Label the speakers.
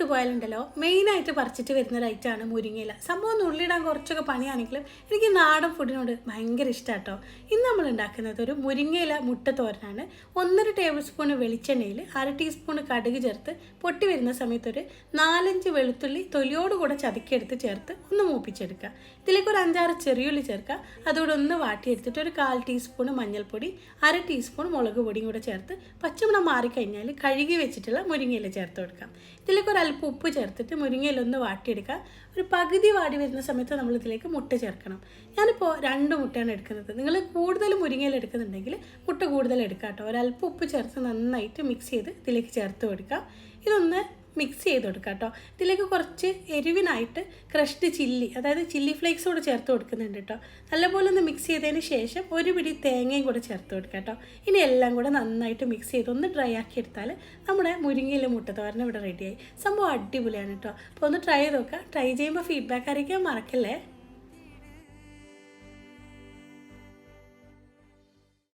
Speaker 1: എടുത്ത് പോയാലുണ്ടല്ലോ മെയിനായിട്ട് പറിച്ചിട്ട് വരുന്ന ഒരു ഐറ്റമാണ് മുരിങ്ങയില. സംഭവം നുള്ളിടാൻ കുറച്ചൊക്കെ പണിയാണെങ്കിലും എനിക്ക് നാടൻ ഫുഡിനോട് ഭയങ്കര ഇഷ്ടമാണ് കേട്ടോ. ഇന്ന് നമ്മൾ ഉണ്ടാക്കുന്നത് ഒരു മുരിങ്ങയില മുട്ട തോരനാണ്. 1.5 ടേബിൾ സ്പൂൺ വെളിച്ചെണ്ണയിൽ 1/2 ടീസ്പൂൺ കടുക് ചേർത്ത് പൊട്ടി വരുന്ന സമയത്ത് ഒരു 4-5 വെളുത്തുള്ളി തൊലിയോടുകൂടെ ചതുക്കിയെടുത്ത് ചേർത്ത് ഒന്ന് മൂപ്പിച്ചെടുക്കുക. ഇതിലേക്ക് ഒരു 5-6 ചെറിയുള്ളി ചേർക്കുക. അതോടെ ഒന്ന് വാട്ടിയെടുത്തിട്ട് ഒരു 1/4 ടീസ്പൂൺ മഞ്ഞൾപ്പൊടി, 1/2 ടീസ്പൂൺ മുളക് പൊടിയും കൂടെ ചേർത്ത് പച്ചമണം മാറിക്കഴിഞ്ഞാൽ കഴുകി വെച്ചിട്ടുള്ള മുരിങ്ങയില ചേർത്ത് കൊടുക്കാം. ഇതിലേക്ക് ഒരു അല്പം ഉപ്പ് ചേർത്തിട്ട് മുരിങ്ങയില ഒന്ന് വാട്ടിയെടുക്കുക. ഒരു പകുതി വാടി വരുന്ന സമയത്ത് നമ്മൾ ഇതിലേക്ക് മുട്ട ചേർക്കണം. ഞാനിപ്പോൾ 2 മുട്ടയാണ് എടുക്കുന്നത്. നിങ്ങൾ കൂടുതൽ മുരിങ്ങയില എടുക്കുന്നുണ്ടെങ്കിൽ മുട്ട കൂടുതൽ എടുക്കുക കേട്ടോ. ഒരല്പം ഉപ്പ് ചേർത്ത് നന്നായിട്ട് മിക്സ് ചെയ്ത് ഇതിലേക്ക് ചേർത്ത് കൊടുക്കുക. ഇതൊന്ന് മിക്സ് ചെയ്ത് കൊടുക്കുക കേട്ടോ. ഇതിലേക്ക് കുറച്ച് എരിവിനായിട്ട് ക്രഷ്ഡ് ചില്ലി, അതായത് ചില്ലി ഫ്ലേക്സ് കൂടെ ചേർത്ത് കൊടുക്കുന്നുണ്ട് കേട്ടോ. നല്ലപോലെ ഒന്ന് മിക്സ് ചെയ്തതിന് ശേഷം ഒരു പിടി തേങ്ങയും കൂടെ ചേർത്ത് കൊടുക്കുക കേട്ടോ. ഇനി എല്ലാം കൂടെ നന്നായിട്ട് മിക്സ് ചെയ്ത് ഒന്ന് ഡ്രൈ ആക്കി എടുത്താൽ നമ്മുടെ മുരിങ്ങയില മുട്ട തോരൻ ഇവിടെ റെഡിയായി. സംഭവം അടിപൊളിയാണ് കേട്ടോ. അപ്പോൾ ഒന്ന് ട്രൈ ചെയ്ത് നോക്കുക. ട്രൈ ചെയ്യുമ്പോൾ ഫീഡ്ബാക്ക് അറിയിക്കാൻ മറക്കല്ലേ.